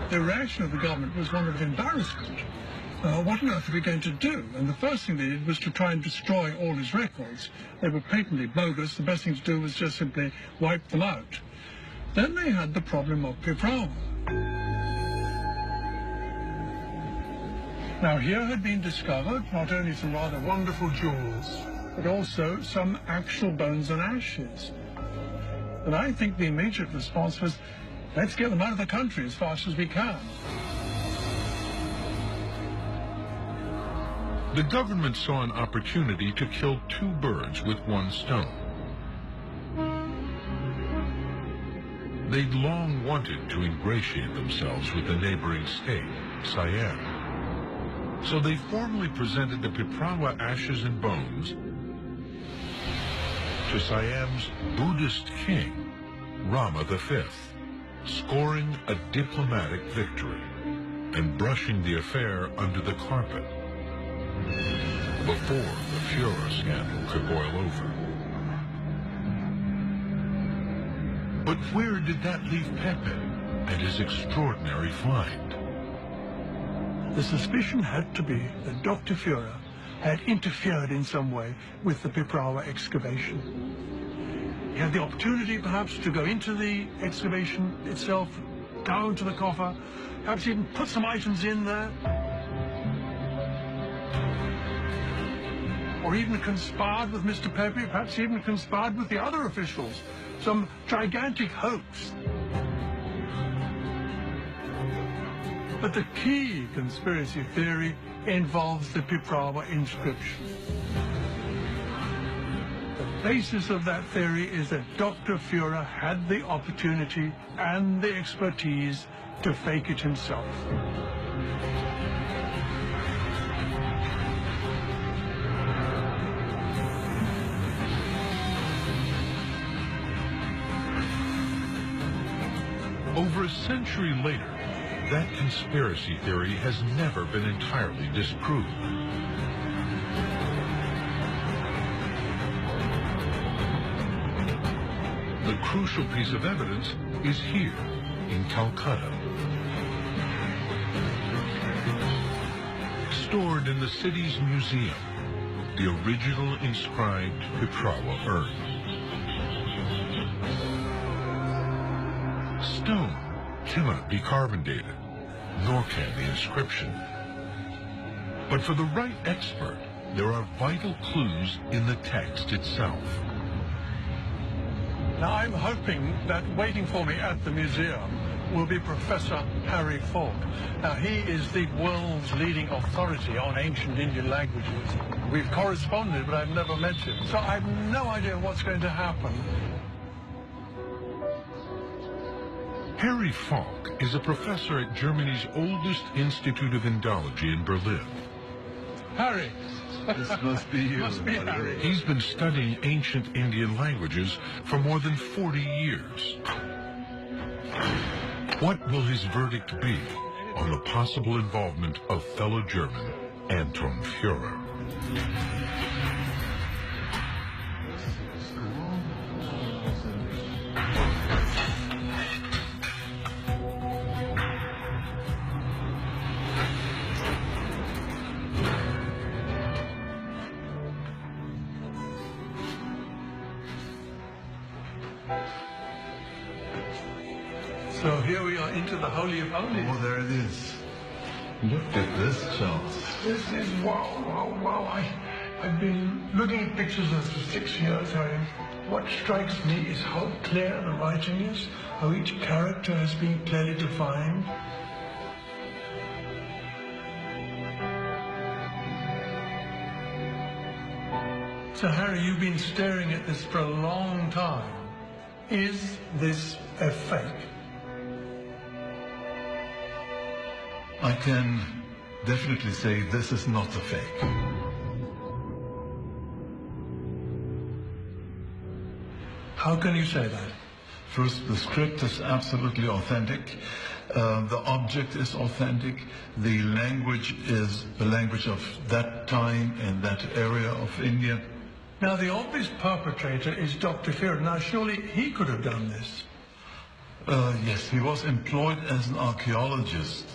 The reaction of the government was one of embarrassment. What on earth are we going to do? And the first thing they did was to try and destroy all his records. They were patently bogus. The best thing to do was just simply wipe them out. Then they had the problem of Piprawa. Now, here had been discovered not only some rather wonderful jewels, but also some actual bones and ashes. And I think the immediate response was, let's get them out of the country as fast as we can. The government saw an opportunity to kill two birds with one stone. They'd long wanted to ingratiate themselves with the neighboring state, Siam. So they formally presented the Piprawa ashes and bones to Siam's Buddhist king, Rama V, scoring a diplomatic victory and brushing the affair under the carpet before the Fura scandal could boil over. But where did that leave Pepe and his extraordinary find? The suspicion had to be that Dr. Fura had interfered in some way with the Piprawa excavation. He had the opportunity, perhaps, to go into the excavation itself, down to the coffer, perhaps even put some items in there, or even conspired with Mr. Pepe, perhaps even conspired with the other officials. Some gigantic hoax. But the key conspiracy theory involves the Piprawa inscription. The basis of that theory is that Dr. Fura had the opportunity and the expertise to fake it himself. Over a century later, that conspiracy theory has never been entirely disproved. The crucial piece of evidence is here in Calcutta. Stored in the city's museum, the original inscribed Piprawa urn. Stone cannot be carbon dated, nor can the inscription. But for the right expert, there are vital clues in the text itself. Now, I'm hoping that waiting for me at the museum will be Professor Harry Falk. Now, he is the world's leading authority on ancient Indian languages. We've corresponded, but I've never met him, so I have no idea what's going to happen. Harry Falk is a professor at Germany's oldest Institute of Indology in Berlin. Harry! This must be you. Must be Harry. He's been studying ancient Indian languages for more than 40 years. What will his verdict be on the possible involvement of fellow German Anton Fura? So here we are into the Holy of Holies. Oh, there it is. Look at this, Charles. This is wow, wow, wow. I've been looking at pictures of this for 6 years, Harry. What strikes me is how clear the writing is, how each character has been clearly defined. So, Harry, you've been staring at this for a long time. Is this a fake? I can definitely say this is not a fake. How can you say that? First, the script is absolutely authentic. The object is authentic. The language is the language of that time and that area of India. Now, the obvious perpetrator is Dr. Fura. Now, surely he could have done this. Yes, he was employed as an archaeologist,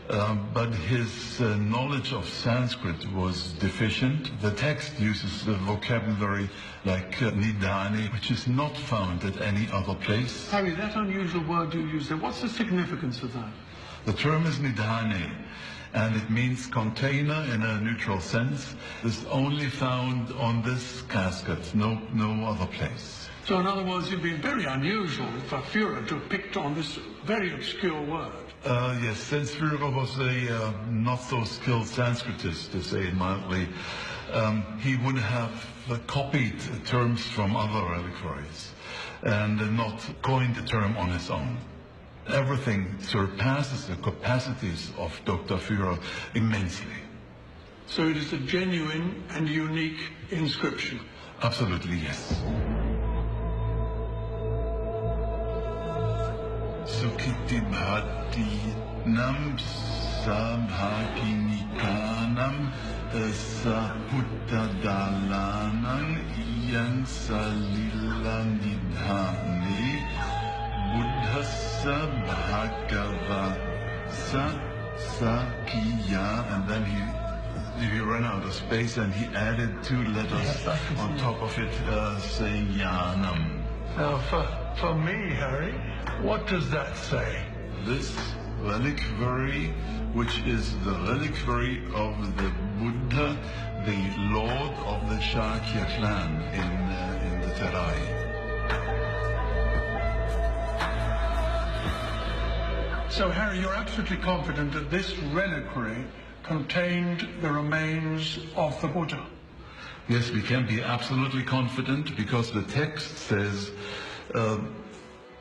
but his knowledge of Sanskrit was deficient. The text uses the vocabulary like nidhane, which is not found at any other place. Harry, that unusual word you used there, what's the significance of that? The term is nidhane, and it means container in a neutral sense. It's only found on this casket, no other place. So in other words, you've been very unusual for Führer to have picked on this very obscure word. Yes, since Führer was a not so skilled Sanskritist, to say it mildly, he would have copied terms from other reliquaries and not coined the term on his own. Everything surpasses the capacities of Dr. Führer immensely. So it is a genuine and unique inscription. Absolutely, yes. Sukiti bhati nam sabhakinikanam saputtadalanam iyang salilanidhane buddhassa bhagavasa sakiya, and then he ran out of space and he added 2 letters on top of it saying yanam. Now for me, Harry, what does that say? This reliquary, which is the reliquary of the Buddha, the lord of the Shakya clan in the Terai. So, Harry, you're absolutely confident that this reliquary contained the remains of the Buddha? Yes, we can be absolutely confident because the text says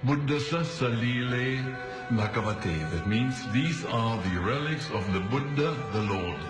Buddhasa Salile Bhagavate. That means these are the relics of the Buddha, the Lord.